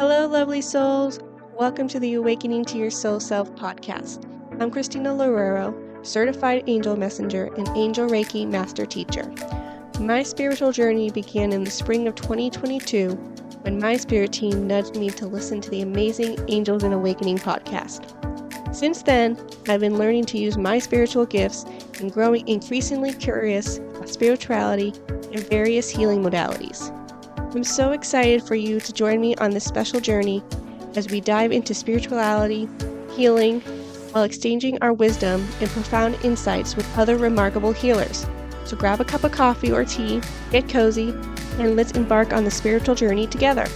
Hello, lovely souls. Welcome to the Awakening to Your Soul Self podcast. I'm Christina Loureiro, certified angel messenger and angel Reiki master teacher. My spiritual journey began in the spring of 2022 when my spirit team nudged me to listen to the amazing Angels in Awakening podcast. Since then, I've been learning to use my spiritual gifts and growing increasingly curious about spirituality and various healing modalities. I'm so excited for you to join me on this special journey as we dive into spirituality, healing, while exchanging our wisdom and profound insights with other remarkable healers. So grab a cup of coffee or tea, get cozy, and let's embark on the spiritual journey together.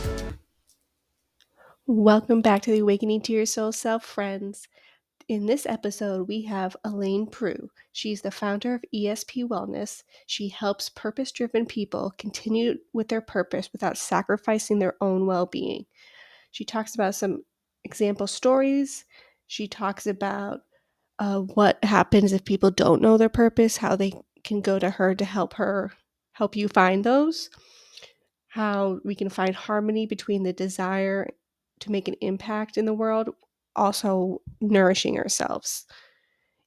Welcome back to the Awakening to Your Soul Self, friends. In this episode, we have Elaine Proulx. She's the founder of ESP Wellness. She helps purpose-driven people continue with their purpose without sacrificing their own well-being. She talks about some example stories. She talks about what happens if people don't know their purpose, how they can go to her to help you find those, how we can find harmony between the desire to make an impact in the world, also nourishing ourselves,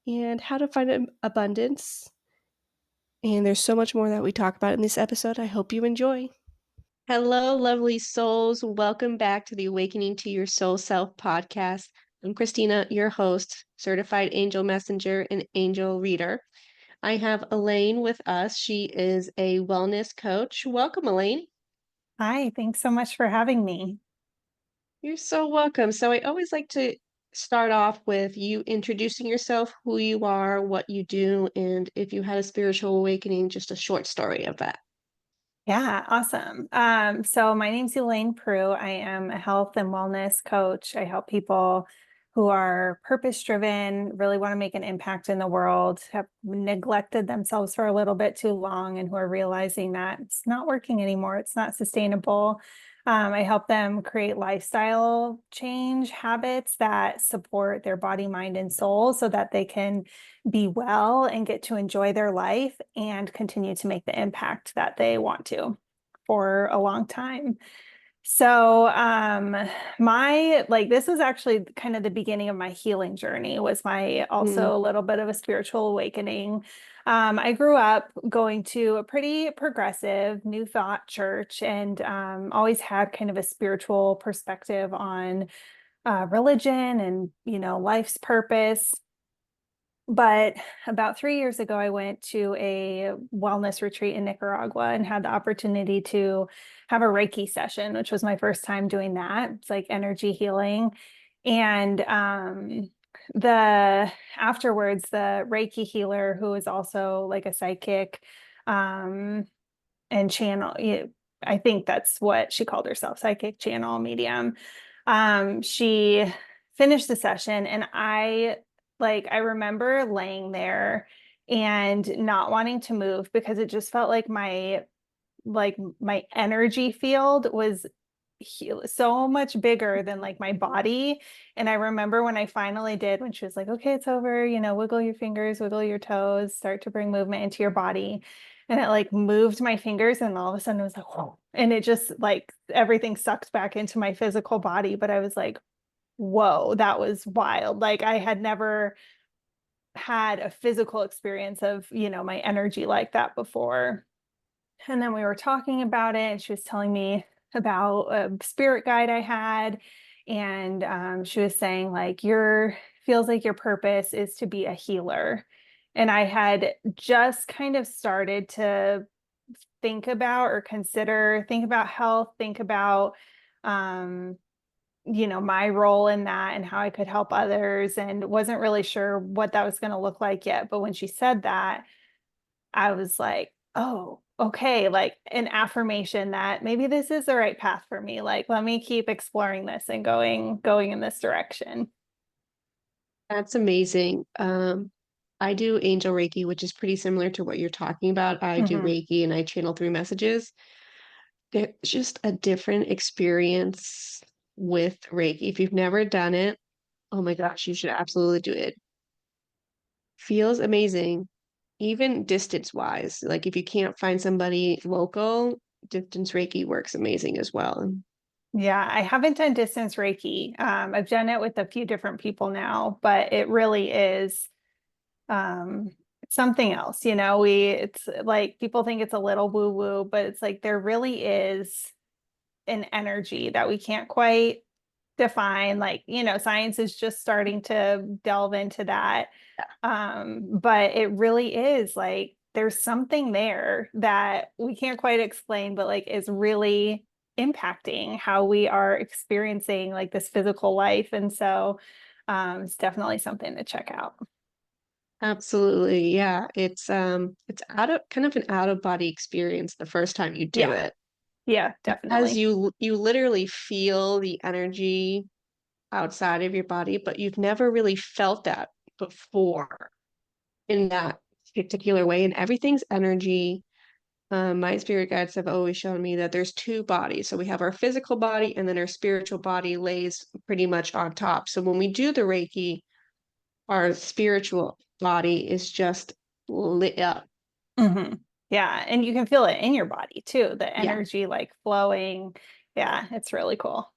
and how to find abundance. And there's so much more that we talk about in this episode. I hope you enjoy. Hello, lovely souls. Welcome back to the Awakening to Your Soul Self podcast. I'm Christina, your host, certified angel messenger and angel reader. I have Elaine with us. She is a wellness coach. Welcome, Elaine. Hi, thanks so much for having me. You're so welcome. So I always like to start off with you introducing yourself, who you are, what you do, and if you had a spiritual awakening, just a short story of that. Yeah, awesome. So my name's Elaine Proulx. I am a health and wellness coach. I help people who are purpose-driven, really want to make an impact in the world, have neglected themselves for a little bit too long, and who are realizing that it's not working anymore. It's not sustainable. I help them create lifestyle change habits that support their body, mind, and soul so that they can be well and get to enjoy their life and continue to make the impact that they want to for a long time. So this was actually kind of the beginning of my healing journey, was my Mm, also a little bit of a spiritual awakening. I grew up going to a pretty progressive New Thought church, and always had kind of a spiritual perspective on religion and, life's purpose. But about 3 years ago, I went to a wellness retreat in Nicaragua and had the opportunity to have a Reiki session, which was my first time doing that. It's like energy healing. And the afterwards, the Reiki healer, who is also like a psychic, um, and channel, I think that's what she called herself, psychic channel medium. She finished the session, and I remember laying there and not wanting to move because it just felt like my energy field was so much bigger than like my body. And I remember when I finally did, when she was like, okay, it's over, wiggle your fingers, wiggle your toes, start to bring movement into your body. And it like moved my fingers, and all of a sudden it was like, whoa. And it just like everything sucked back into my physical body. But I was like, whoa, that was wild. Like I had never had a physical experience of, my energy like that before. And then we were talking about it, and she was telling me about a spirit guide I had. And she was saying, like, your feels like your purpose is to be a healer. And I had just kind of started to think about health, think about, um, my role in that and how I could help others, and wasn't really sure what that was going to look like yet. But when she said that, I was like, oh, okay, like an affirmation that maybe this is the right path for me. Like, let me keep exploring this and going in this direction. that's amazing. I do angel Reiki, which is pretty similar to what you're talking about. I do Mhm. Reiki and I channel through messages. There's just a different experience with Reiki. If you've never done it, oh my gosh, you should absolutely do it. Feels amazing, even distance wise. Like if you can't find somebody local, distance Reiki works amazing as well. Yeah, I haven't done distance Reiki. I've done it with a few different people now, but it really is um something else. It's like people think it's a little woo woo, but it's like there really is an energy that we can't quite define. Like, science is just starting to delve into that. But it really is like there's something there that we can't quite explain, but like is really impacting how we are experiencing like this physical life. And so it's definitely something to check out. Absolutely. Yeah. It's out of kind of an out of body experience the first time you do Yeah, it. yeah, As definitely. you literally feel the energy outside of your body, but you've never really felt that before in that particular way. And everything's energy. My spirit guides have always shown me that there's two bodies. So we have our physical body, and then our spiritual body lays pretty much on top. So when we do the Reiki, our spiritual body is just lit up. Hmm. Yeah, and you can feel it in your body too, the Yeah, energy like flowing. Yeah, it's really cool.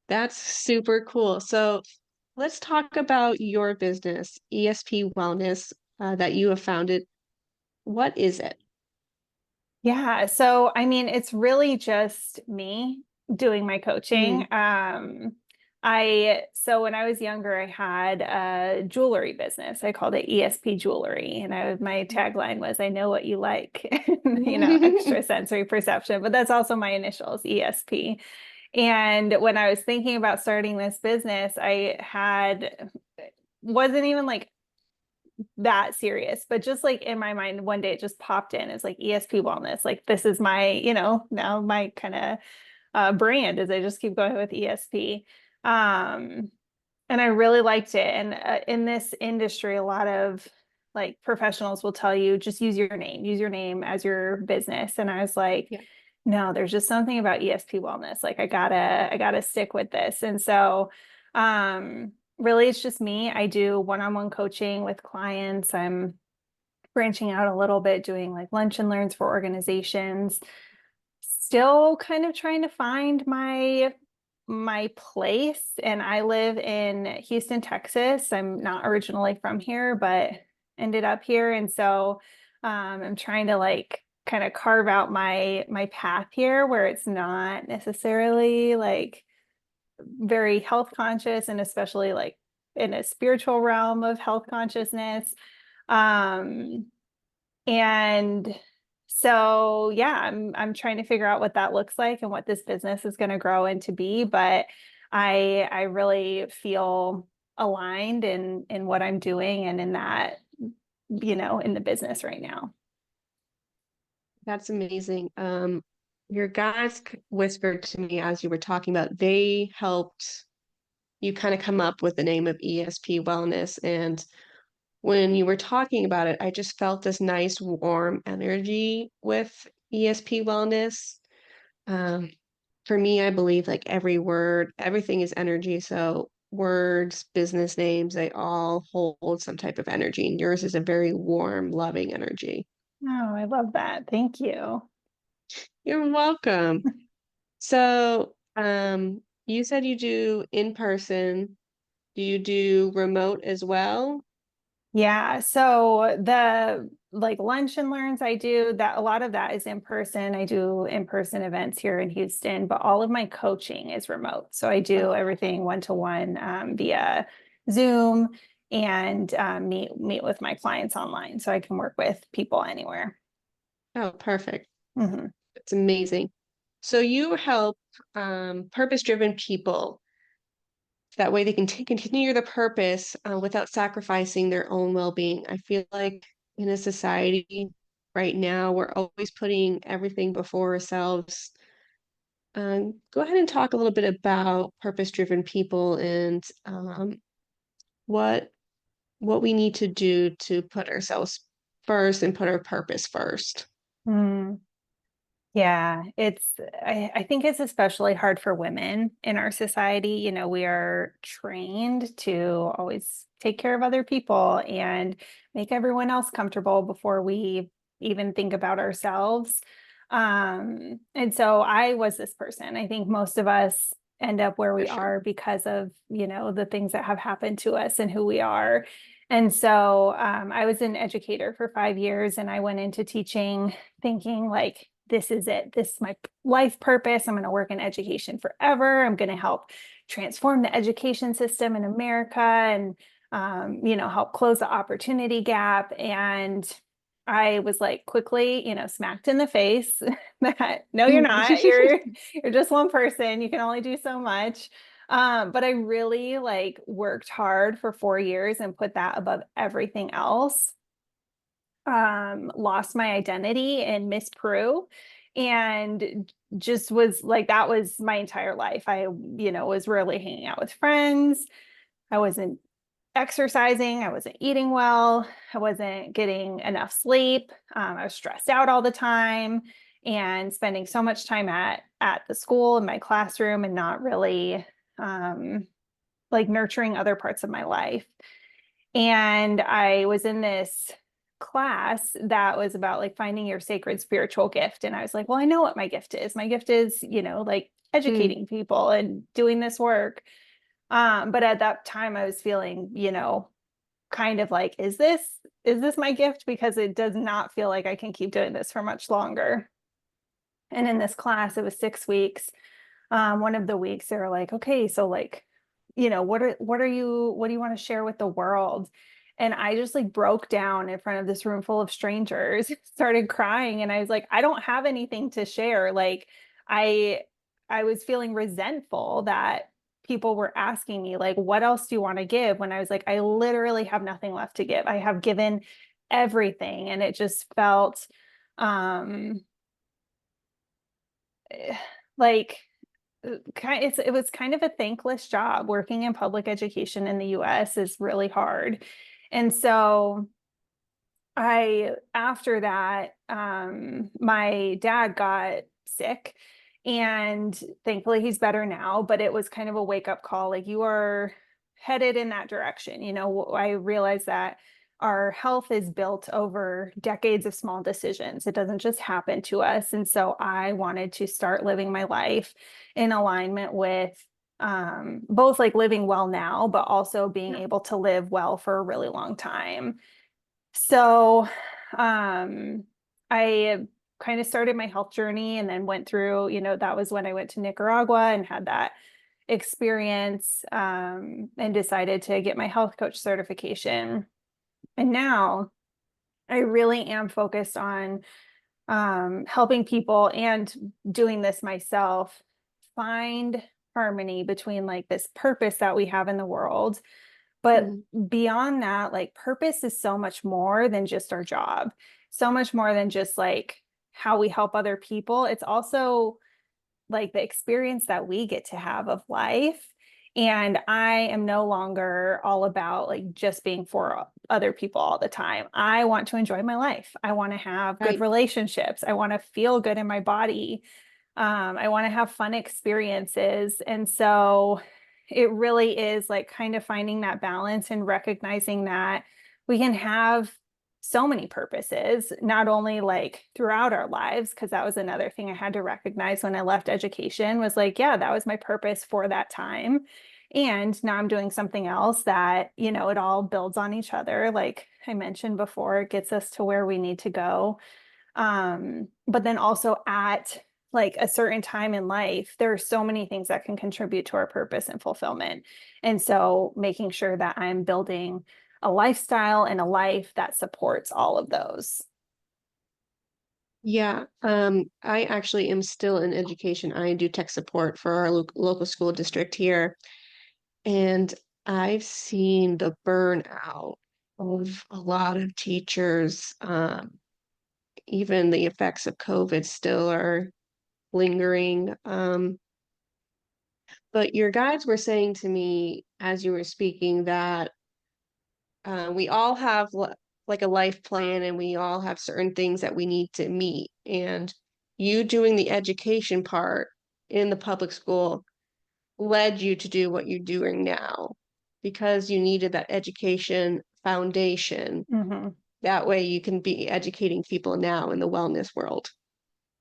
that's super cool. So let's talk about your business, ESP Wellness, that you have founded. What is it? Yeah, so I mean, it's really just me doing my coaching. Mm. So when I was younger, I had a jewelry business. I called it ESP Jewelry, and my tagline was, "I know what you like," extra sensory perception. But that's also my initials, ESP. And when I was thinking about starting this business, I had wasn't even like that serious, but just like in my mind, one day it just popped in. It's like ESP Wellness. Like this is my, now my kind of brand is I just keep going with ESP. Um, and I really liked it. And in this industry, a lot of like professionals will tell you just use your name as your business. And I was like, Yeah. no, there's just something about ESP Wellness. Like I gotta stick with this. And so, really, it's just me. I do one-on-one coaching with clients. I'm branching out a little bit, doing like lunch and learns for organizations. Still kind of trying to find my place. And I live in Houston, Texas. I'm not originally from here, but ended up here. And so I'm trying to like kind of carve out my path here where it's not necessarily like very health conscious and especially like in a spiritual realm of health consciousness. Um, and so yeah, I'm trying to figure out what that looks like and what this business is going to grow into be, but I really feel aligned in what I'm doing and in that, in the business right now. That's amazing. Your guys whispered to me as you were talking about they helped you kind of come up with the name of ESP Wellness. And when you were talking about it, I just felt this nice warm energy with ESP Wellness. Um, for me, I believe like every word, everything is energy. So words, business names, they all hold some type of energy. And yours is a very warm, loving energy. Oh, I love that. Thank you. You're welcome. So, you said you do in person. Do you do remote as well? Yeah, so the like lunch and learns I do that a lot of that is in person. I do in-person events here in Houston, but all of my coaching is remote. So I do Oh, everything one-to-one via Zoom and meet with my clients online so I can work with people anywhere. oh, perfect. Hmm. It's amazing. So you help purpose-driven people. That way they can continue the purpose without sacrificing their own well-being. I feel like in a society right now, we're always putting everything before ourselves. Go ahead and talk a little bit about purpose-driven people and what what we need to do to put ourselves first and put our purpose first. Mm. Yeah, I think it's especially hard for women in our society. We are trained to always take care of other people and make everyone else comfortable before we even think about ourselves. And so I was this person. I think most of us end up where For we sure. are because of, the things that have happened to us and who we are. And so I was an educator for 5 years, and I went into teaching thinking like, this is it. This is my life purpose. I'm going to work in education forever. I'm going to help transform the education system in America and, help close the opportunity gap. And I was like quickly, smacked in the face that no, you're not. You're just one person. You can only do so much. But I really like worked hard for 4 years and put that above everything else. Lost my identity in Miss Prue and just was like that was my entire life. I, was really hanging out with friends. I wasn't exercising. I wasn't eating well. I wasn't getting enough sleep. I was stressed out all the time and spending so much time at the school in my classroom and not really like nurturing other parts of my life. And I was in this class that was about like finding your sacred spiritual gift. And I was like, well, I know what my gift is. My gift is, like Mm. educating people and doing this work. But at that time I was feeling, kind of like, is this my gift? Because it does not feel like I can keep doing this for much longer. And in this class, it was 6 weeks. One of the weeks they were like, okay, so like, what do you want to share with the world? And I just like broke down in front of this room full of strangers, started crying, and I was like, I don't have anything to share. Like I I was feeling resentful that people were asking me like, what else do you want to give? When I was like, I literally have nothing left to give. I have given everything. And it just felt um like it was kind of a thankless job. Working in public education in the US is really hard. And so after that, my dad got sick, and thankfully he's better now, but it was kind of a wake up call. Like, you are headed in that direction. I realized that our health is built over decades of small decisions. It doesn't just happen to us. And so I wanted to start living my life in alignment with both like living well now, but also being Yeah. able to live well for a really long time. So, um, I kind of started my health journey and then went through, that was when I went to Nicaragua and had that experience, and decided to get my health coach certification. And now I really am focused on, helping people and doing this myself find harmony between like this purpose that we have in the world, but Mhm. beyond that, like purpose is so much more than just our job, so much more than just like how we help other people. It's also like the experience that we get to have of life. And I am no longer all about like just being for other people all the time. I want to enjoy my life. I want to have good Right. relationships. I want to feel good in my body. I want to have fun experiences. And so it really is like kind of finding that balance and recognizing that we can have so many purposes, not only like throughout our lives, because that was another thing I had to recognize when I left education was like, yeah, that was my purpose for that time. And now I'm doing something else that, it all builds on each other. Like I mentioned before, it gets us to where we need to go. But then also at like a certain time in life, there are so many things that can contribute to our purpose and fulfillment. And so making sure that I'm building a lifestyle and a life that supports all of those. Yeah. I actually am still in education. I do tech support for our local school district here. And I've seen the burnout of a lot of teachers. Even the effects of COVID still are lingering. But your guides were saying to me as you were speaking that we all have like a life plan and we all have certain things that we need to meet. And you doing the education part in the public school led you to do what you're doing now because you needed that education foundation. Mhm. That way you can be educating people now in the wellness world.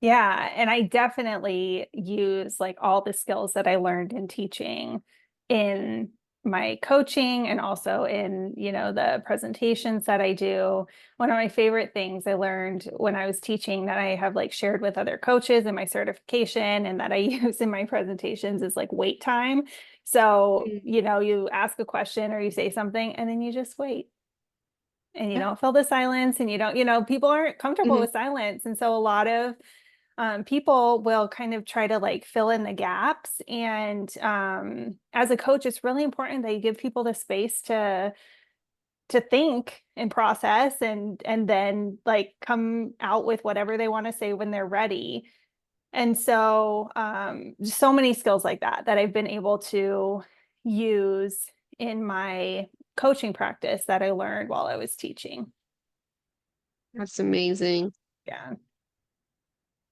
Yeah, and I definitely use like all the skills that I learned in teaching in my coaching and also in, the presentations that I do. One of my favorite things I learned when I was teaching that I have like shared with other coaches in my certification and that I use in my presentations is like wait time. So, Mm. you ask a question or you say something and then you just wait and you Yeah. don't fill the silence and you don't, people aren't comfortable Mhm. with silence. And so a lot of people will kind of try to like fill in the gaps. And as a coach, it's really important that you give people the space to think and process and then like come out with whatever they want to say when they're ready. And so so many skills like that I've been able to use in my coaching practice that I learned while I was teaching. That's amazing. Yeah.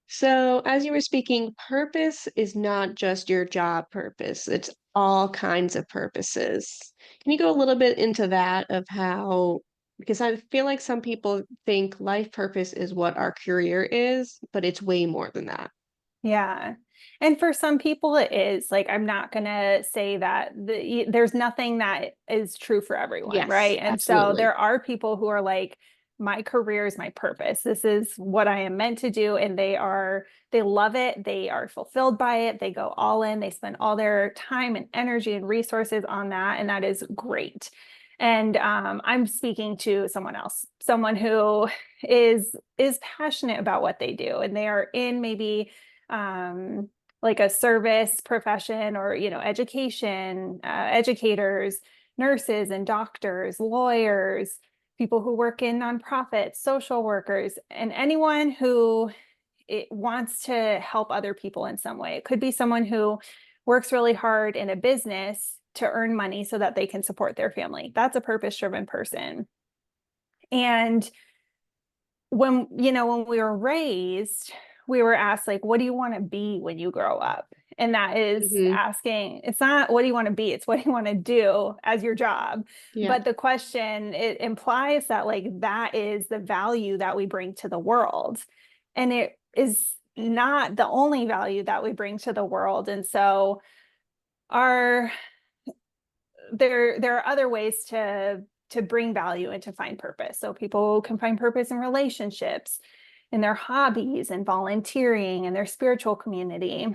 So, as you were speaking, purpose is not just your job purpose, it's all kinds of purposes. Can you go a little bit into that of how, because I feel like some people think life purpose is what our career is, but it's way more than that. Yeah. And for some people it is. Like I'm not going to say that there's nothing that is true for everyone, Yes, right? And so absolutely. there are people who are like my career is my purpose. This is what I am meant to do and they love it. They are fulfilled by it. They go all in. They spend all their time and energy and resources on that and that is great. And I'm speaking to someone else, someone who is passionate about what they do and they are in maybe um, like a service profession or education, educators, nurses and doctors, lawyers, people who work in nonprofits, social workers, and anyone who it wants to help other people in some way. It could be someone who works really hard in a business to earn money so that they can support their family. That's a purpose driven person. And when we were raised, we were asked like, what do you want to be when you grow up? And that is Hmm. asking, it's not what do you want to be, it's what do you want to do as your job. Yeah. But the question, it implies that like that is the value that we bring to the world. And it is not the only value that we bring to the world. And so our there are other ways to bring value and to find purpose. So people can find purpose in relationships, in their hobbies and volunteering and their spiritual community.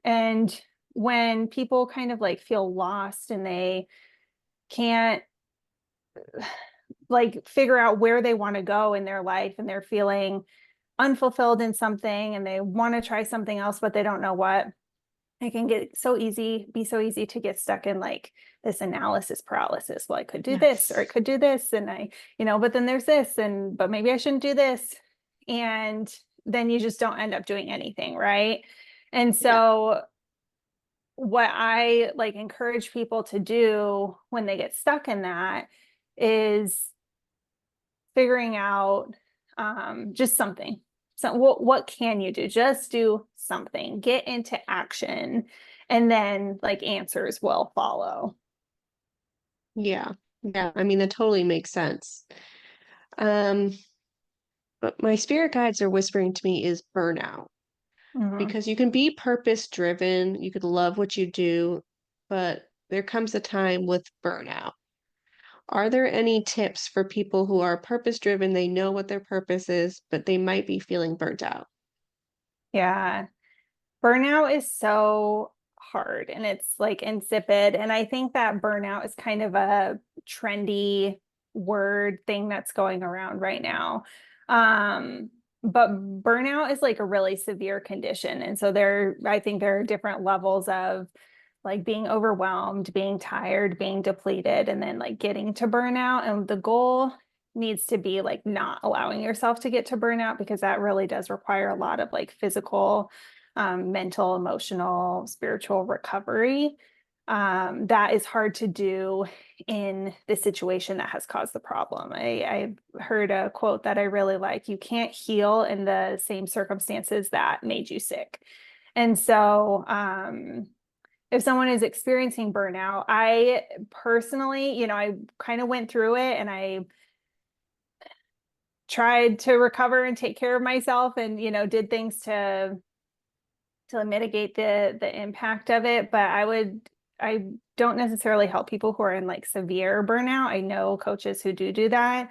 And when people kind of like feel lost and they can't like figure out where they want to go in their life and they're feeling unfulfilled in something and they want to try something else but they don't know what, it can be so easy to get stuck in like this analysis paralysis. Well, I could do this or I Yes. could do this. And but then there's this, but maybe I shouldn't do this. And then you just don't end up doing anything. Right. And Yeah. so what I like encourage people to do when they get stuck in that is figuring out just something. So what can you do? Just do something. Get into action, and then like answers will follow. Yeah. Yeah. I mean, that totally makes sense. Um, but my spirit guides are whispering to me is burnout. Mhm. Because you can be purpose driven, you could love what you do, but there comes a time with burnout. Are there any tips for people who are purpose driven? They know what their purpose is, but they might be feeling burnt out. Yeah. Burnout is so hard and it's like insipid. And I think that burnout is kind of a trendy word thing that's going around right now. Um, but burnout is like a really severe condition. And so I think there are different levels of like being overwhelmed, being tired, being depleted, and then like getting to burnout. And the goal needs to be like not allowing yourself to get to burnout because that really does require a lot of like physical, mental, emotional, spiritual recovery. That is hard to do in the situation that has caused the problem. I heard a quote that I really like. You can't heal in the same circumstances that made you sick. And so, if someone is experiencing burnout, I personally, I kind of went through it and I tried to recover and take care of myself and, did things to mitigate the impact of it. But I don't necessarily help people who are in like severe burnout. I know coaches who do that.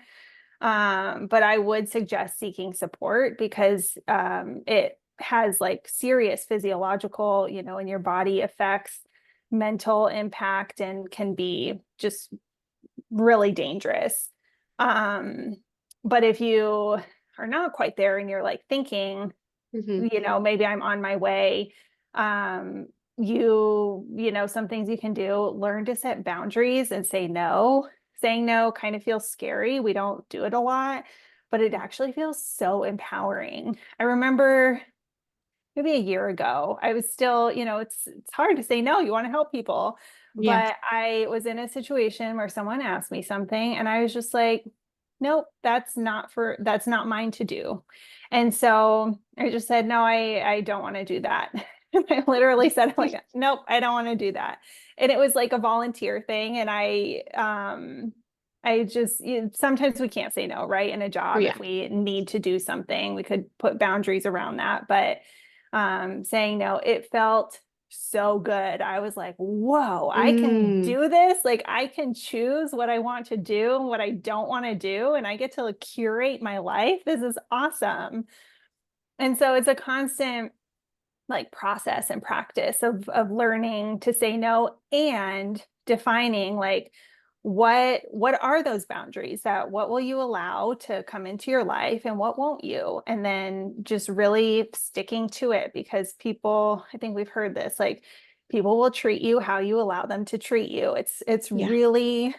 But I would suggest seeking support because it has like serious physiological, in your body effects, mental impact, and can be just really dangerous. Um, but if you are not quite there and you're like thinking, Mhm. maybe I'm on my way. Um, some things you can do, learn to set boundaries and say no. Saying no kind of feels scary. We don't do it a lot, but it actually feels so empowering. I remember maybe a year ago, I was still, it's hard to say no. You want to help people. Yeah. But I was in a situation where someone asked me something and I was just like, nope, that's not mine to do. And so I just said, no, I don't want to do that. And I literally said, like, nope, I don't want to do that. And it was like a volunteer thing. And I just, sometimes we can't say no, right? In a job, Yeah. if we need to do something, we could put boundaries around that. But saying no, it felt so good. I was like, whoa, I can Mm. do this. Like, I can choose what I want to do and what I don't want to do. And I get to like, curate my life. This is awesome. And so it's a constant like process and practice of learning to say no and defining like what are those boundaries, that what will you allow to come into your life and what won't you, and then just really sticking to it, because people, I think we've heard this, like people will treat you how you allow them to treat you. It's Yeah. really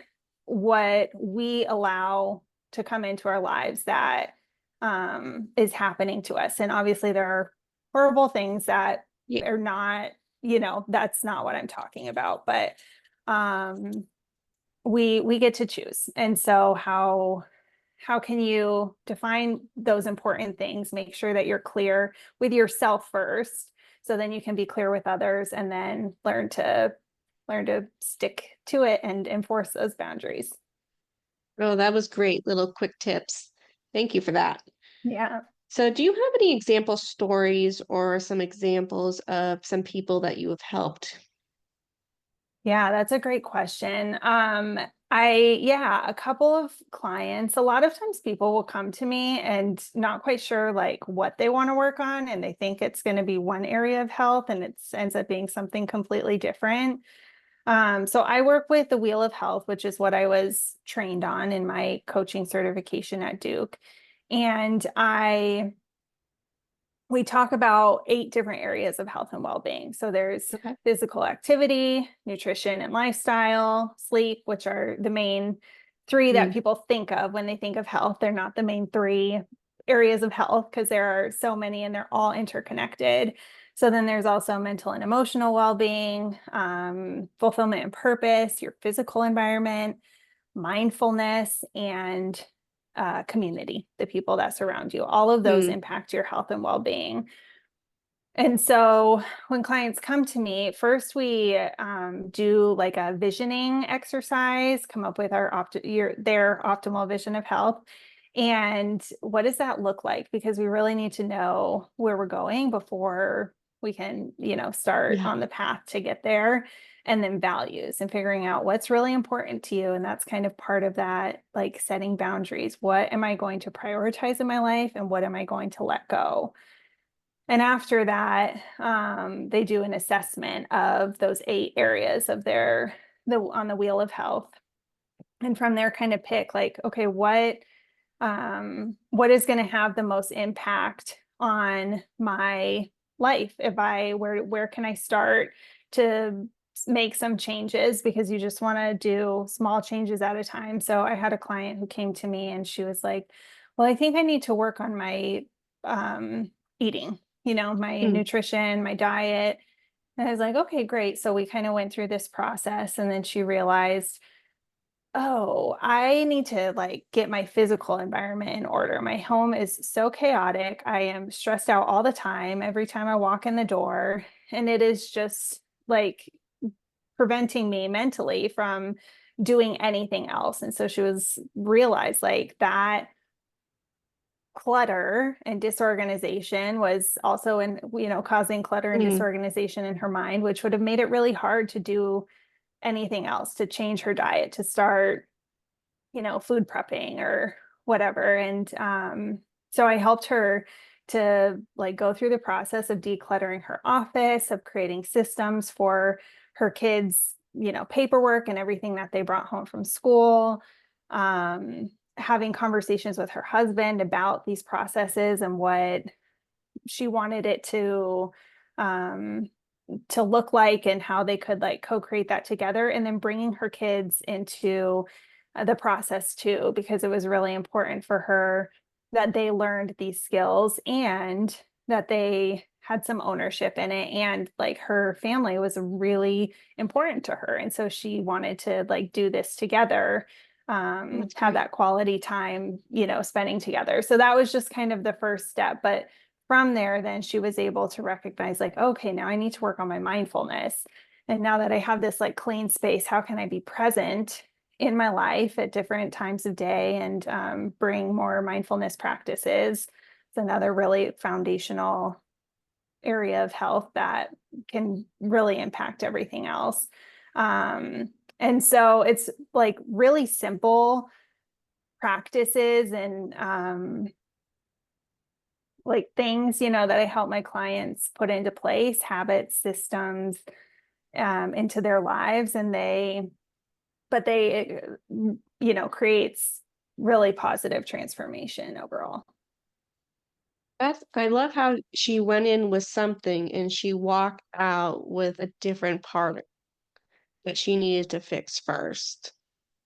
what we allow to come into our lives that is happening to us. And obviously there are horrible things that Yeah. are not, that's not what I'm talking about. But um, we get to choose. And so how can you define those important things? Make sure that you're clear with yourself first, so then you can be clear with others, and then learn to stick to it and enforce those boundaries. Oh, that was great. Little quick tips. Thank you for that. Yeah. So, do you have any example stories or some examples of some people that you have helped? Yeah, that's a great question. Yeah, a couple of clients, a lot of times people will come to me and not quite sure like what they want to work on, and they think it's going to be one area of health and it ends up being something completely different. So I work with the Wheel of Health, which is what I was trained on in my coaching certification at Duke. And we talk about 8 different areas of health and well-being. So there's Okay. physical activity, nutrition and lifestyle, sleep, which are the main 3 that Mm. people think of when they think of health. They're not the main 3 areas of health because there are so many and they're all interconnected. So then there's also mental and emotional well-being, fulfillment and purpose, your physical environment, mindfulness, and community, the people that surround you. All of those Mm. impact your health and well-being. And so when clients come to me, first we do like a visioning exercise, come up with their optimal vision of health. And what does that look like? Because we really need to know where we're going before we can, start Yeah. on the path to get there. And then values and figuring out what's really important to you. And that's kind of part of that, like setting boundaries. What am I going to prioritize in my life and what am I going to let go? And after that, they do an assessment of those 8 areas of on the wheel of health. And from there, kind of pick like, okay, what is going to have the most impact on my life? Where can I start to make some changes, because you just want to do small changes at a time. So I had a client who came to me and she was like, well, I think I need to work on my eating, my Mm. nutrition, my diet. And I was like, okay, great. So we kind of went through this process, and then she realized, oh, I need to like get my physical environment in order. My home is so chaotic. I am stressed out all the time, every time I walk in the door. And it is just like preventing me mentally from doing anything else. And so she was realized like that clutter and disorganization was also causing clutter and Mm, disorganization in her mind, which would have made it really hard to do anything else, to change her diet, to start, food prepping or whatever. And so I helped her to like go through the process of decluttering her office, of creating systems for her kids, paperwork and everything that they brought home from school. Having conversations with her husband about these processes and what she wanted it um, to look like and how they could like co-create that together, and then bringing her kids into the process too, because it was really important for her that they learned these skills and that they had some ownership in it, and like her family was really important to her, and so she wanted to like do this together, that's have great. that quality time, spending together. So that was just kind of the first step. But from there, then she was able to recognize, like, okay, now I need to work on my mindfulness. And now that I have this like clean space, how can I be present in my life at different times of day and bring more mindfulness practices? It's another really foundational area of health that can really impact everything else. And so it's like really simple practices and like things, that I help my clients put into place, habits, systems, into their lives. And creates really positive transformation overall. I love how she went in with something and she walked out with a different part that she needed to fix first.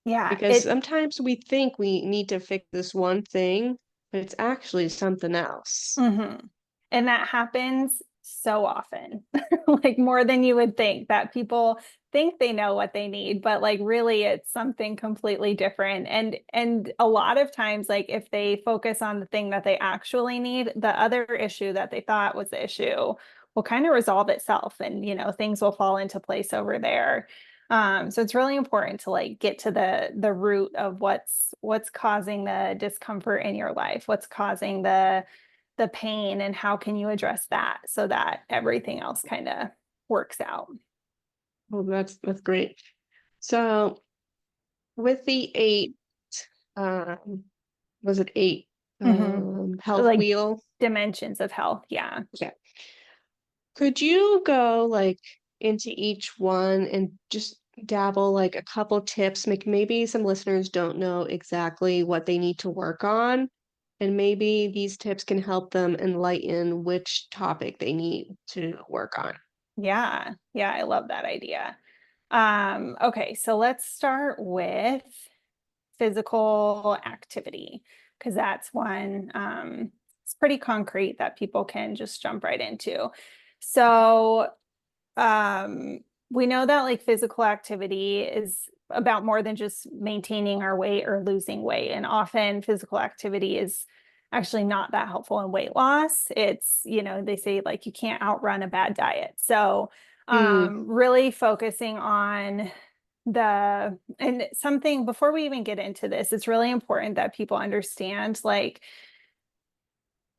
Yeah, Because sometimes we think we need to fix this one thing, but it's actually something else. mhm. And that happens so often, like more than you would think, that people think they know what they need, but like really it's something completely different. And a lot of times, like if they focus on the thing that they actually need, the other issue that they thought was the issue will kind of resolve itself, and things will fall into place over there. So it's really important to like get to the root of what's causing the discomfort in your life, what's causing the pain, and how can you address that so that everything else kind of works out. Well, that's great. So with the eight, um, was it eight Hmm. health Like wheel? dimensions of health. Yeah. Yeah. Could you go like into each one and just dabble like a couple tips? Maybe some listeners don't know exactly what they need to work on, and maybe these tips can help them enlighten which topic they need to work on. Yeah. Yeah. I love that idea. Okay. So let's start with physical activity, because that's one, it's pretty concrete that people can just jump right into. So um, we know that like physical activity is about more than just maintaining our weight or losing weight. And often physical activity is actually not that helpful in weight loss. It's, they say like you can't outrun a bad diet. So Mm, really focusing on and something before we even get into this, it's really important that people understand like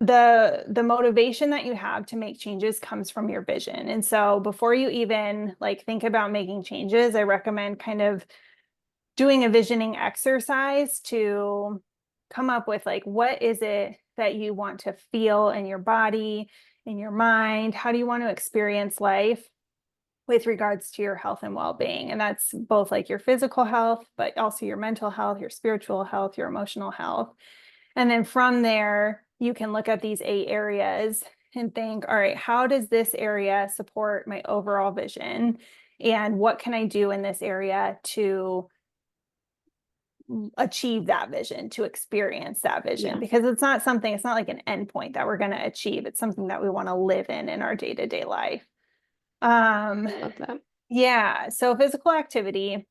the motivation that you have to make changes comes from your vision. And so before you even like think about making changes, I recommend kind of doing a visioning exercise to come up with like what is it that you want to feel in your body, in your mind? How do you want to experience life with regards to your health and well-being? And that's both like your physical health, but also your mental health, your spiritual health, your emotional health. And then from there, you can look at these 8 areas and think, all right, how does this area support my overall vision? And what can I do in this area to achieve that vision, to experience that vision? yeah, Because it's not like an endpoint that we're going to achieve. It's something that we want to live in our day-to-day life. Um, I love that. yeah. So physical activity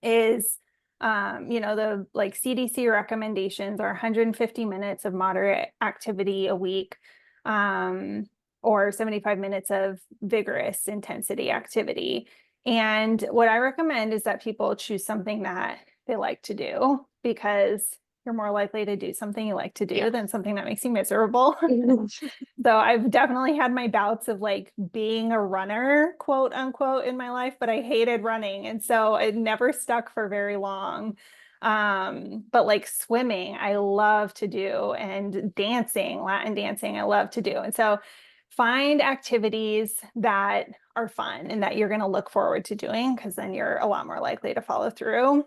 is the like CDC recommendations are 150 minutes of moderate activity a week, um, or 75 minutes of vigorous intensity activity. And what I recommend is that people choose something that they like to do, because you're more likely to do something you like to Yeah. do than something that makes you miserable. So I've definitely had my bouts of like being a runner, quote unquote, in my life, but I hated running. And so it never stuck for very long. But like swimming, I love to do, and dancing, Latin dancing, I love to do. And so find activities that are fun and that you're going to look forward to doing, because then you're a lot more likely to follow through.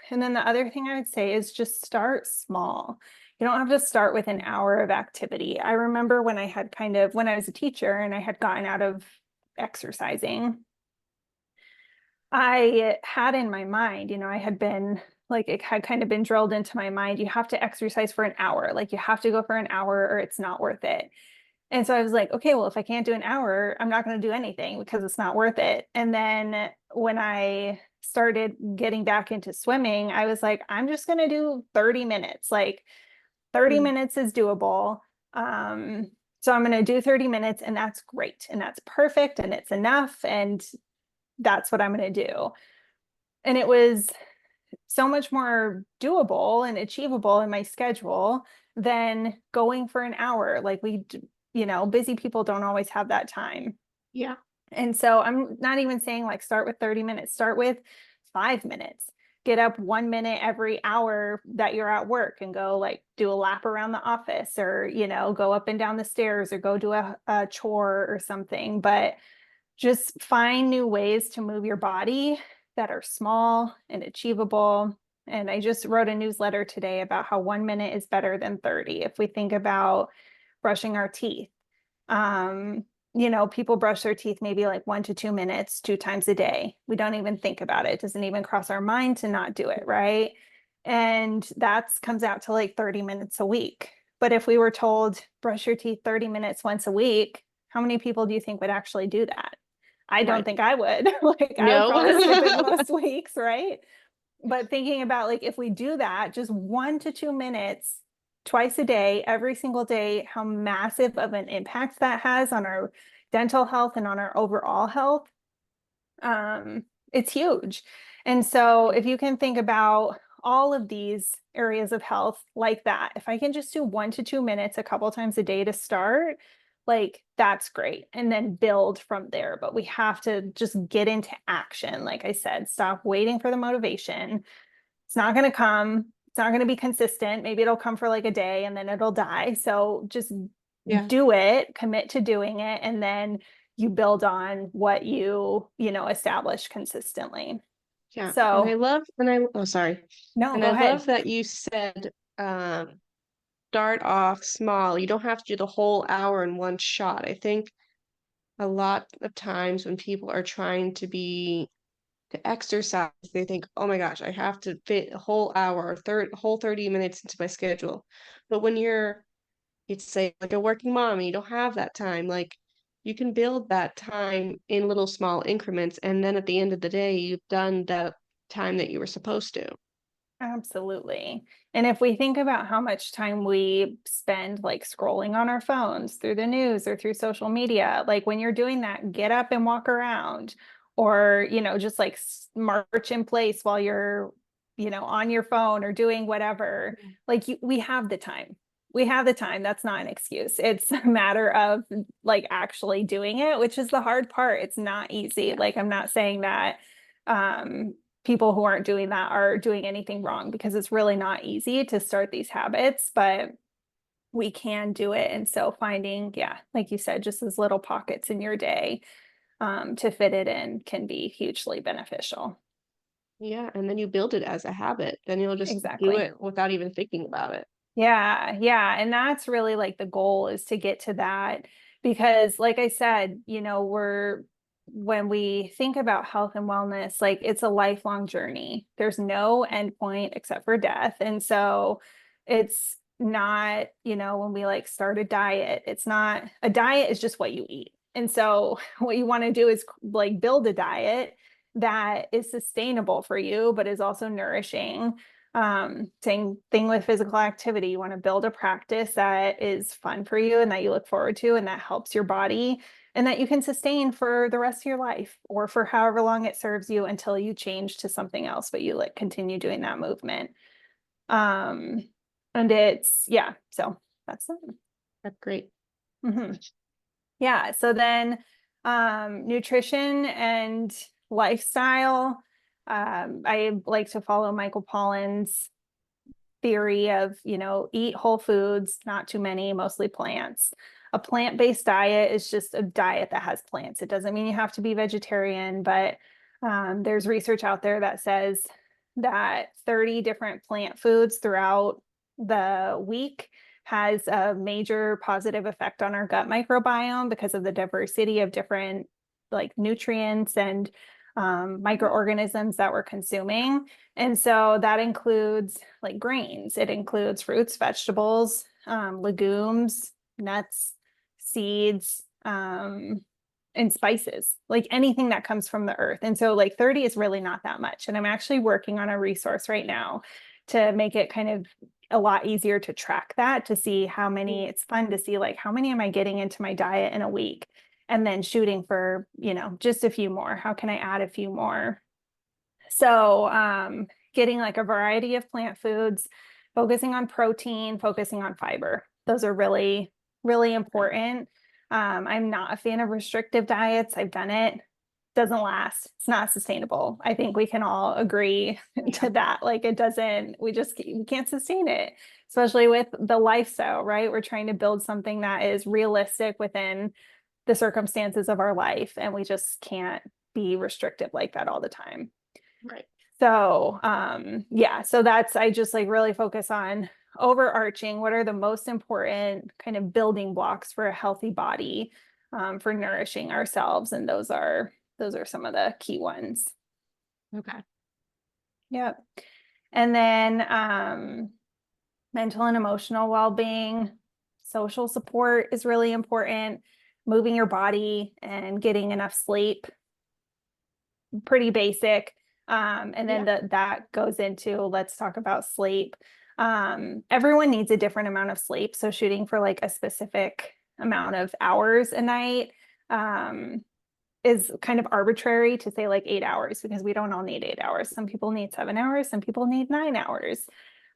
And then the other thing I would say is just start small. You don't have to start with an hour of activity. I remember when I had when I was a teacher and I had gotten out of exercising, I had in my mind, I had been like, it had kind of been drilled into my mind, you have to exercise for an hour. Like, you have to go for an hour or it's not worth it. And so I was like, okay, well, if I can't do an hour, I'm not going to do anything because it's not worth it. And then when I started getting back into swimming, I was like, I'm just going to do 30 minutes. Like, 30 Mm. minutes is doable. Um, so I'm going to do 30 minutes, and that's great. And that's perfect. And it's enough. And that's what I'm going to do. And it was so much more doable and achievable in my schedule than going for an hour. Like, busy people don't always have that time. Yeah. And so I'm not even saying like start with 30 minutes, start with 5 minutes. Get up 1 minute every hour that you're at work and go like do a lap around the office, or, go up and down the stairs, or go do a chore or something. But just find new ways to move your body that are small and achievable. And I just wrote a newsletter today about how 1 minute is better than 30. If we think about brushing our teeth, um, people brush their teeth maybe like 1 to 2 minutes, 2 times a day. We don't even think about it. It doesn't even cross our mind to not do it, right? And that comes out to like 30 minutes a week. But if we were told brush your teeth 30 minutes once a week, how many people do you think would actually do that? I don't Right. think I would. Like, I would No. probably skip it most weeks, right? But thinking about like if we do that just 1 to 2 minutes twice a day, every single day, how massive of an impact that has on our dental health and on our overall health, it's huge. And so if you can think about all of these areas of health like that, if I can just do 1 to 2 minutes a couple times a day to start, like, that's great. And then build from there. But we have to just get into action. Like I said, stop waiting for the motivation. It's not going to come. It's not going to be consistent. Maybe it'll come for like a day and then it'll die. So just Yeah. do it, commit to doing it, and then you build on what establish consistently. Yeah. And I So, love, oh, sorry. no, And go I ahead. love that you said, start off small. You don't have to do the whole hour in one shot. I think a lot of times when people are trying to exercise, they think, oh my gosh, I have to fit a whole hour or whole 30 minutes into my schedule. But when it's say like a working mom, and you don't have that time, like you can build that time in little small increments, and then at the end of the day, you've done the time that you were supposed to. Absolutely. And if we think about how much time we spend like scrolling on our phones through the news or through social media, like when you're doing that, get up and walk around, or, just like march in place while you're, on your phone or doing whatever. Like, we have the time. We have the time. That's not an excuse. It's a matter of like actually doing it, which is the hard part. It's not easy. Yeah. Like, I'm not saying that um people who aren't doing that are doing anything wrong, because it's really not easy to start these habits, but we can do it. And so finding, yeah, like you said, just those little pockets in your day to fit it in can be hugely beneficial. Yeah, and then you build it as a habit. Then you'll just do Exactly. it without even thinking about it. Yeah, yeah. And that's really like the goal, is to get to that. Because, like I said, when we think about health and wellness, like, it's a lifelong journey. There's no end point except for death. And so it's not, when we like start a diet, it's not a diet, is just what you eat. And so what you want to do is like build a diet that is sustainable for you, but is also nourishing. Same thing with physical activity. You want to build a practice that is fun for you and that you look forward to and that helps your body and that you can sustain for the rest of your life, or for however long it serves you until you change to something else, but you like continue doing that movement. Um, And it's, yeah, so that's it. That's great. Mhm. Yeah. So then nutrition and lifestyle. I like to follow Michael Pollan's theory of, eat whole foods, not too many, mostly plants. A plant-based diet is just a diet that has plants. It doesn't mean you have to be vegetarian, but there's research out there that says that 30 different plant foods throughout the week has a major positive effect on our gut microbiome because of the diversity of different like nutrients and microorganisms that we're consuming. And so that includes like grains, it includes fruits, vegetables, legumes, nuts, seeds, and spices, like anything that comes from the earth. And so, like, 30 is really not that much. And I'm actually working on a resource right now to make it kind of a lot easier to track that, to see how many, it's fun to see like how many am I getting into my diet in a week, and then shooting for, just a few more. How can I add a few more? So, getting like a variety of plant foods, focusing on protein, focusing on fiber. Those are really, really important. I'm not a fan of restrictive diets. I've done it. Doesn't last. It's not sustainable. I think we can all agree Yeah. to that. Like it doesn't, we can't sustain it, especially with the lifestyle, right? We're trying to build something that is realistic within the circumstances of our life, and we just can't be restrictive like that all the time. Right. So, yeah, so that's, I just like really focus on overarching what are the most important kind of building blocks for a healthy body, for nourishing ourselves. And those are some of the key ones. Okay. Yep. And then, mental and emotional well-being, social support is really important, moving your body and getting enough sleep, pretty basic. And then Yeah. that goes into, let's talk about sleep. Everyone needs a different amount of sleep. So shooting for like a specific amount of hours a night is kind of arbitrary to say like 8 hours, because we don't all need 8 hours. Some people need 7 hours, some people need 9 hours.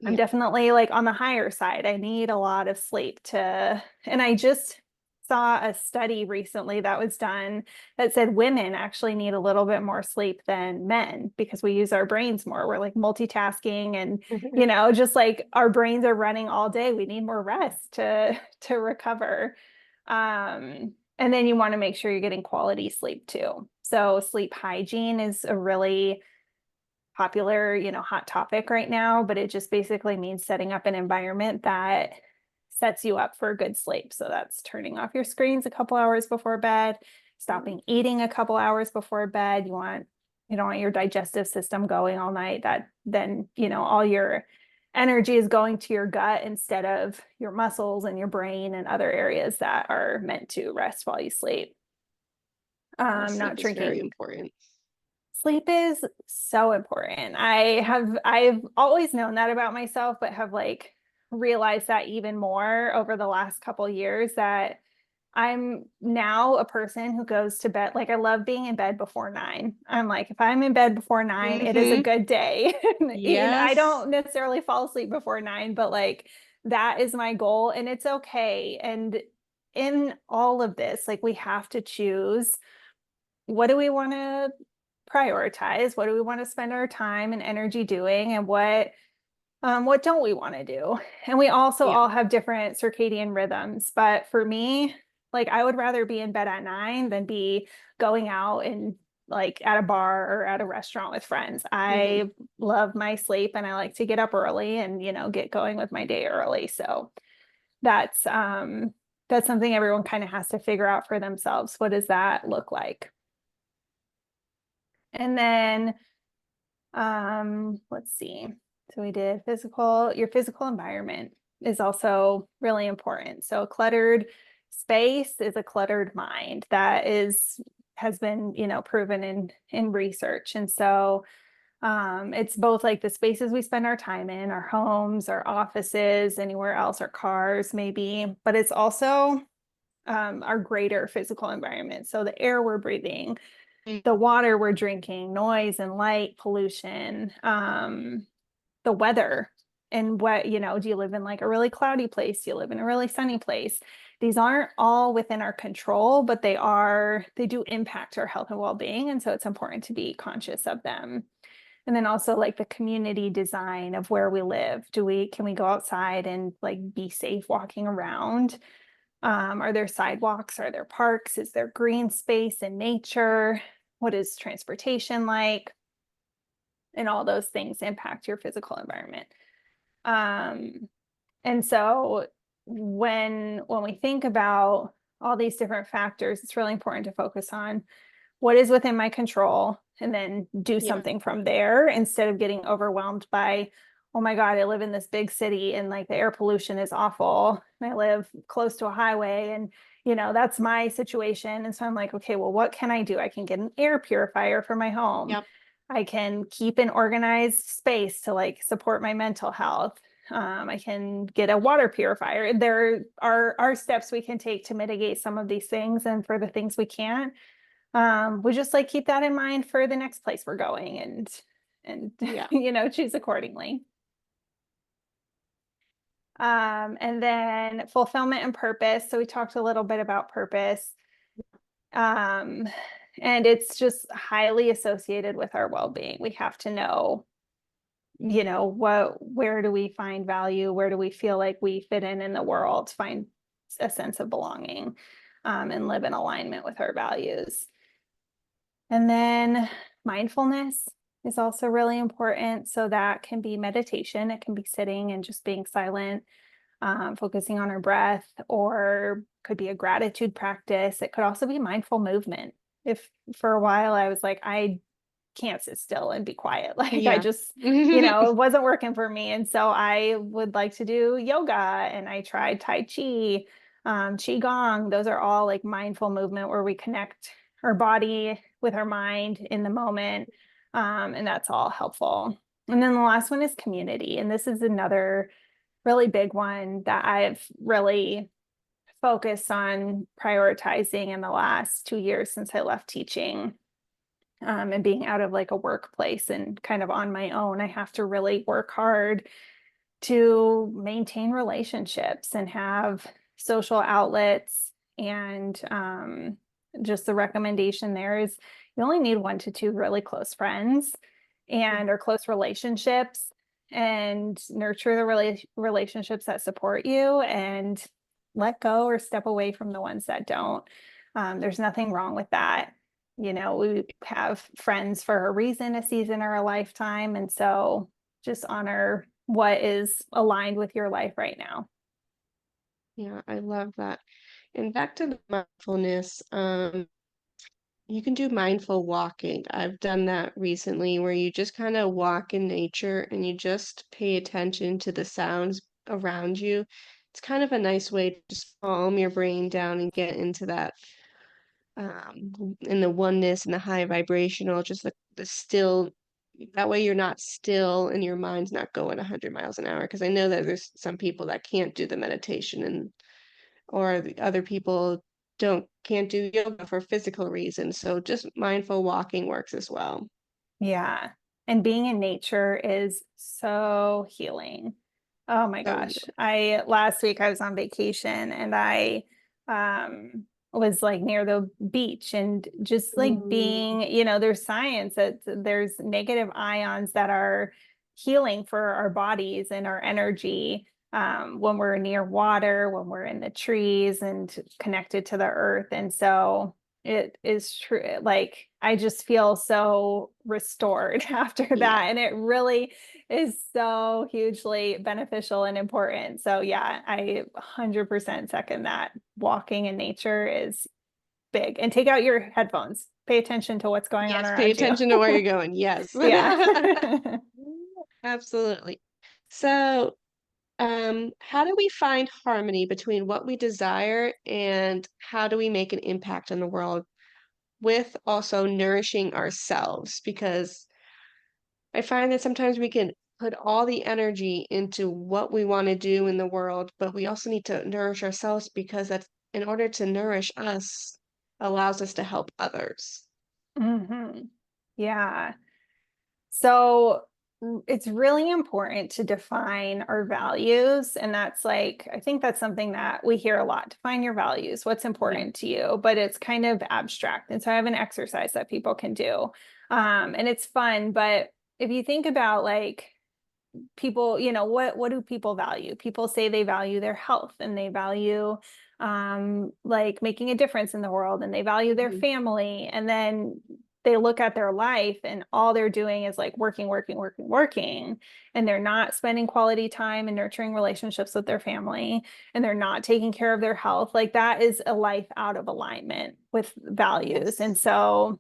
I'm Yeah. definitely like on the higher side. I need a lot of sleep and I just saw a study recently that was done that said women actually need a little bit more sleep than men because we use our brains more. We're like multitasking and, just like our brains are running all day. We need more rest to recover. And then you want to make sure you're getting quality sleep too. So sleep hygiene is a really popular, hot topic right now, but it just basically means setting up an environment that sets you up for a good sleep. So that's turning off your screens a couple hours before bed, stopping eating a couple hours before bed. You don't want your digestive system going all night. That then, all your energy is going to your gut instead of your muscles and your brain and other areas that are meant to rest while you sleep. Yeah, Not sleep is very drinking. important. Sleep is so important. I've always known that about myself, but have like realized that even more over the last couple years, that I'm now a person who goes to bed. Like I love being in bed before 9. I'm like, if I'm in bed before 9, it is a Mm-hmm. good day. I Yes. don't necessarily fall asleep before 9, but like that is my goal, and it's okay. And in all of this, like we have to choose, what do we want to prioritize? What do we want to spend our time and energy doing? And what don't we want to do? And we also Yeah. all have different circadian rhythms. But for me, like I would rather be in bed at 9 than be going out and like at a bar or at a restaurant with friends. Mm-hmm. I love my sleep and I like to get up early and, get going with my day early. So that's something everyone kind of has to figure out for themselves. What does that look like? And then let's see. So we did your physical environment is also really important. So a cluttered space is a cluttered mind. That has been, proven in research. And so it's both like the spaces we spend our time in, our homes, our offices, anywhere else, our cars maybe, but it's also our greater physical environment. So the air we're breathing, the water we're drinking, noise and light pollution, the weather And what, do you live in like a really cloudy place? Do you live in a really sunny place? These aren't all within our control, but they do impact our health and well-being. And so it's important to be conscious of them. And then also like the community design of where we live. Can we go outside and like be safe walking around? Are there sidewalks? Are there parks? Is there green space and nature? What is transportation like? And all those things impact your physical environment. Um, and so when we think about all these different factors, it's really important to focus on what is within my control and then do Yeah. something from there instead of getting overwhelmed by, oh my God, I live in this big city and like the air pollution is awful. And I live close to a highway and that's my situation. And so I'm like, okay, well, what can I do? I can get an air purifier for my home. Yep. I can keep an organized space to like support my mental health. I can get a water purifier. There are steps we can take to mitigate some of these things. And for the things we can't, we just like keep that in mind for the next place we're going and Yeah. choose accordingly. And then fulfillment and purpose. So we talked a little bit about purpose. Um, and it's just highly associated with our well-being. We have to know, where do we find value? Where do we feel like we fit in the world, find a sense of belonging, and live in alignment with our values. And then mindfulness is also really important. So that can be meditation. It can be sitting and just being silent, focusing on our breath, or could be a gratitude practice. It could also be mindful movement. If for a while I was like, I can't sit still and be quiet. Like I Yeah. just, it wasn't working for me. And so I would like to do yoga and I tried Tai Chi, Qigong. Those are all like mindful movement where we connect our body with our mind in the moment. And that's all helpful. And then the last one is community. And this is another really big one that I've really focused on prioritizing in the last 2 years since I left teaching, and being out of like a workplace and kind of on my own. I have to really work hard to maintain relationships and have social outlets. And just the recommendation there is you only need 1 to 2 really close friends and or close relationships, and nurture the relationships that support you and let go or step away from the ones that don't. There's nothing wrong with that. We have friends for a reason, a season, or a lifetime. And so just honor what is aligned with your life right now. Yeah, I love that. And back to the mindfulness, you can do mindful walking. I've done that recently where you just kind of walk in nature and you just pay attention to the sounds around you. It's kind of a nice way to just calm your brain down and get into that in the oneness and the high vibrational, just the still that way you're not still and your mind's not going 100 miles an hour. Because I know that there's some people that can't do the meditation and or the other people can't do yoga for physical reasons. So just mindful walking works as well. Yeah. And being in nature is so healing. Oh my So gosh. Last week I was on vacation and I was like near the beach and just like mm, being, there's science that there's negative ions that are healing for our bodies and our energy, when we're near water, when we're in the trees and connected to the earth. And so it is true. Like I just feel so restored after yeah. that. And it really is so hugely beneficial and important. So yeah, I 100% second that. Walking in nature is big. And take out your headphones. Pay attention to what's going on Yes, pay around you. attention to where you're going. Yes. Yeah. Absolutely. So, how do we find harmony between what we desire and how do we make an impact on the world with also nourishing ourselves? Because I find that sometimes we can put all the energy into what we want to do in the world, but we also need to nourish ourselves because that's in order to nourish us allows us to help others. hmm Yeah. So it's really important to define our values. And that's like, I think that's something that we hear a lot. Define your values, what's Yeah. important to you, but it's kind of abstract. And so I have an exercise that people can do. And it's fun, but if you think about like people, what do people value? People say they value their health and they value like making a difference in the world and they value their Mhm. family. And then they look at their life and all they're doing is like working, working, working, working. And they're not spending quality time and nurturing relationships with their family. And they're not taking care of their health. Like that is a life out of alignment with values. And Yes. so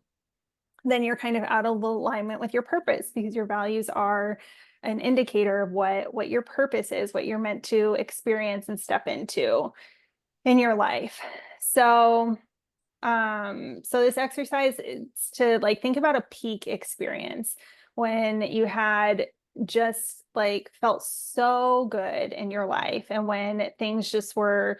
then you're kind of out of alignment with your purpose because your values are an indicator of what your purpose is, what you're meant to experience and step into in your life. So so this exercise is to like think about a peak experience when you had just like felt so good in your life and when things just were,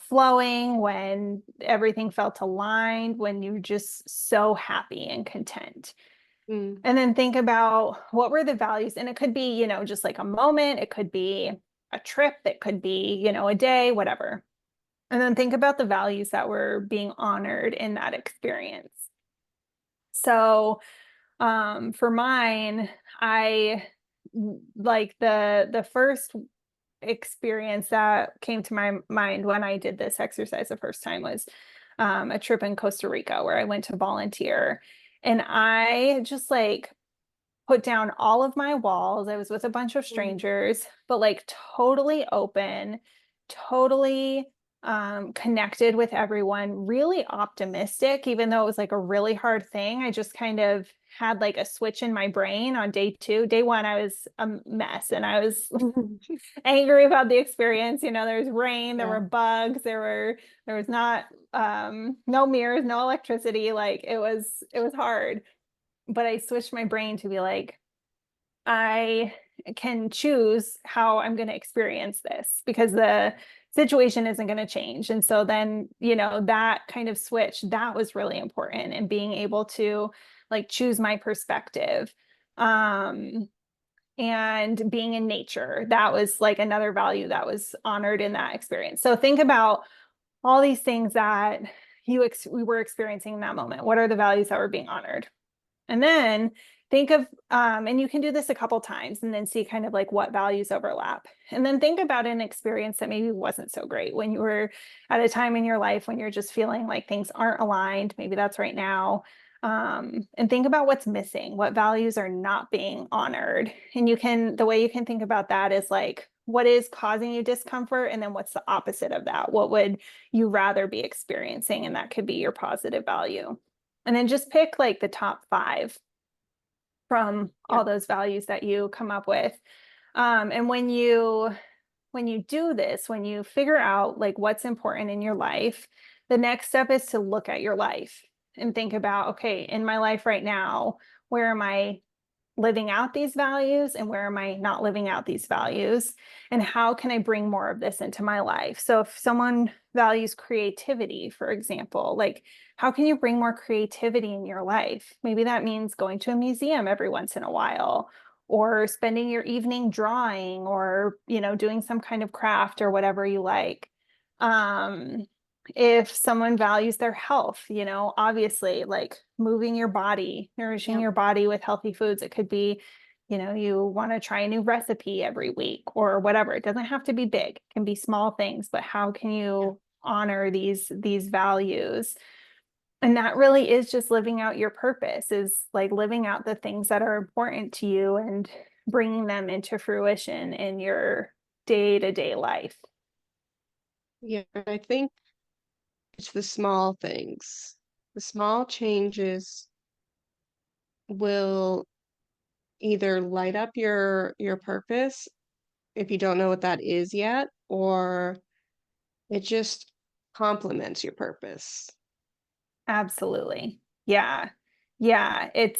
flowing, when everything felt aligned, when you were just so happy and content. Mm. And then think about what were the values. And it could be, just like a moment, it could be a trip, it could be, a day, whatever. And then think about the values that were being honored in that experience. So, for mine, I like the first experience that came to my mind when I did this exercise the first time was a trip in Costa Rica where I went to volunteer. And I just like put down all of my walls. I was with a bunch of Mm. strangers, but like totally open, totally connected with everyone, really optimistic, even though it was like a really hard thing. I just kind of had like a switch in my brain on day two. Day one, I was a mess and I was angry about the experience. There was rain, there Yeah. were bugs, there was not no mirrors, no electricity. Like it was hard. But I switched my brain to be like, I can choose how I'm going to experience this because the situation isn't going to change. And so then, that kind of switch, that was really important and being able to like choose my perspective. Um, and being in nature, that was like another value that was honored in that experience. So think about all these things that we were experiencing in that moment. What are the values that were being honored? And then think of, and you can do this a couple times and then see kind of like what values overlap. And then think about an experience that maybe wasn't so great when you were at a time in your life when you're just feeling like things aren't aligned. Maybe that's right now. And think about what's missing, what values are not being honored. And the way you can think about that is like, what is causing you discomfort? And then what's the opposite of that? What would you rather be experiencing? And that could be your positive value. And then just pick like the top five from Yeah. all those values that you come up with. And when you do this, when you figure out like what's important in your life, the next step is to look at your life and think about, okay, in my life right now, where am I living out these values and where am I not living out these values? And how can I bring more of this into my life? So if someone values creativity, for example, like how can you bring more creativity in your life? Maybe that means going to a museum every once in a while or spending your evening drawing or, doing some kind of craft or whatever you like. Um, if someone values their health, obviously like moving your body, nourishing Yep. your body with healthy foods. It could be, you want to try a new recipe every week or whatever. It doesn't have to be big. It can be small things, but how can Yeah. you honor these values? And that really is just living out your purpose, is like living out the things that are important to you and bringing them into fruition in your day-to-day life. Yeah. I think it's the small things. The small changes will either light up your purpose if you don't know what that is yet, or it just complements your purpose. Absolutely. Yeah. Yeah. It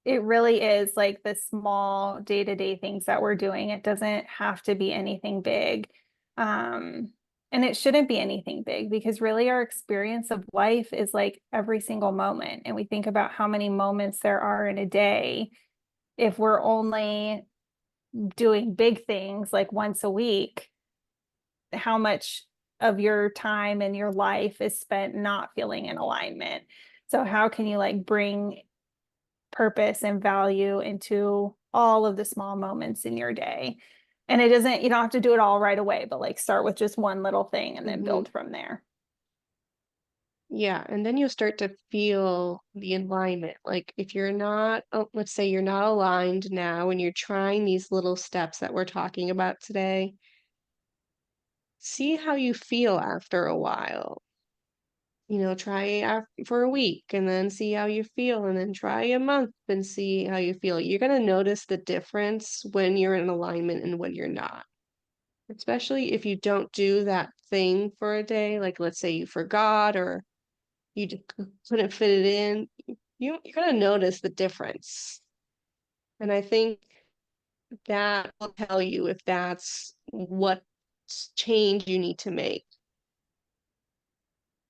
really is like the small day-to-day things that we're doing. It doesn't have to be anything big. Um, and it shouldn't be anything big because really our experience of life is like every single moment. And we think about how many moments there are in a day. if we're only doing big things like once a week, how much of your time and your life is spent not feeling in alignment? So how can you like bring purpose and value into all of the small moments in your day? And it doesn't, you don't have to do it all right away, but like start with just one little thing and then Hmm. build from there. Yeah, and then you'll start to feel the alignment. Like if you're not, oh, let's say you're not aligned now and you're trying these little steps that we're talking about today, see how you feel after a while. For a week and then see how you feel, and then try a month and see how you feel. You're going to notice the difference when you're in alignment and when you're not. Especially if you don't do that thing for a day, like let's say you forgot or you couldn't fit it in, you're going to notice the difference. And I think that will tell you if that's what change you need to make.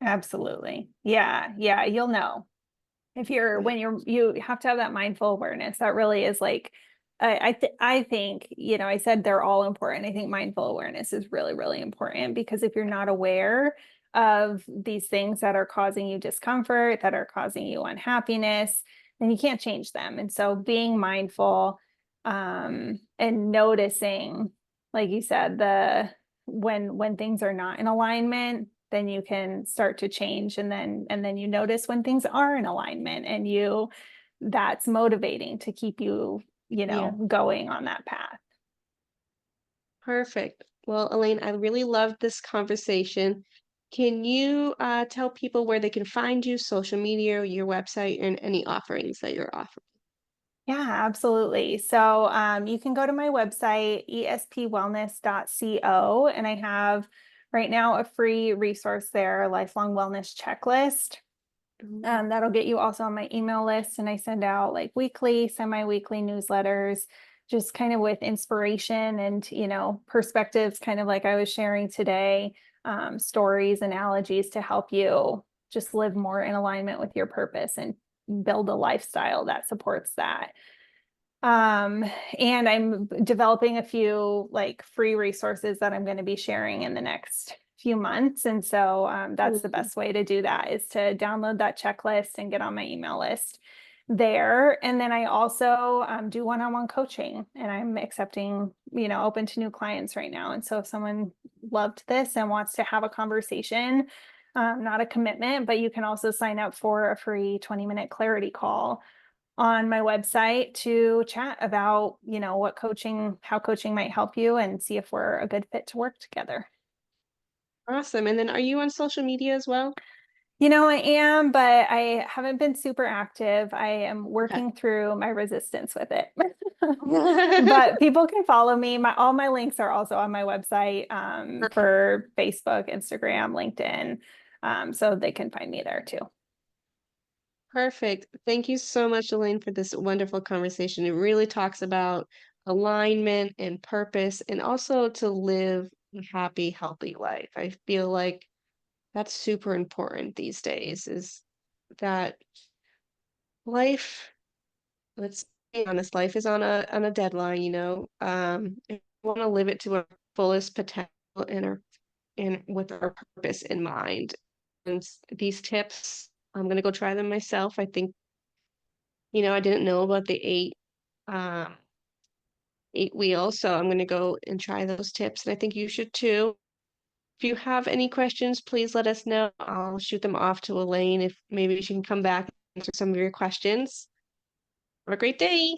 Absolutely. Yeah. Yeah. You'll know. If you're Yeah. when you have to have that mindful awareness. That really is like I think, I said they're all important. I think mindful awareness is really, really important because if you're not aware of these things that are causing you discomfort, that are causing you unhappiness, then you can't change them. And so being mindful, and noticing, like you said, the when things are not in alignment, then you can start to change, and then you notice when things are in alignment, and you that's motivating to keep you, Yeah. going on that path. Perfect. Well, Elaine, I really loved this conversation. Can you tell people where they can find you, social media, your website, and any offerings that you're offering? Yeah, absolutely. So you can go to my website, espwellness.co, and I have right now a free resource there, a lifelong wellness checklist. Mm. That'll get you also on my email list. And I send out like weekly, semi-weekly newsletters, just kind of with inspiration and, perspectives, kind of like I was sharing today, stories, analogies to help you just live more in alignment with your purpose and build a lifestyle that supports that. Um, and I'm developing a few like free resources that I'm going to be sharing in the next few months. And so that's the Mm. best way to do that, is to download that checklist and get on my email list there. And then I also do one-on-one coaching, and I'm accepting, open to new clients right now. And so if someone loved this and wants to have a conversation, not a commitment, but you can also sign up for a free 20-minute clarity call on my website to chat about, how coaching might help you, and see if we're a good fit to work together. Awesome. And then are you on social media as well? I am, but I haven't been super active. I am Okay. working through my resistance with it. But people can follow me. All my links are also on my website, Perfect. for Facebook, Instagram, LinkedIn. So they can find me there too. Perfect. Thank you so much, Elaine, for this wonderful conversation. It really talks about alignment and purpose and also to live a happy, healthy life. I feel like that's super important these days, is that life, let's be honest, life is on a deadline, if we want to live it to our fullest potential and with our purpose in mind. And these tips, I'm gonna go try them myself. I think, I didn't know about the um 8 wheels, so I'm gonna go and try those tips, and I think you should too. If you have any questions, please let us know. I'll shoot them off to Elaine if maybe she can come back and answer some of your questions. Have a great day.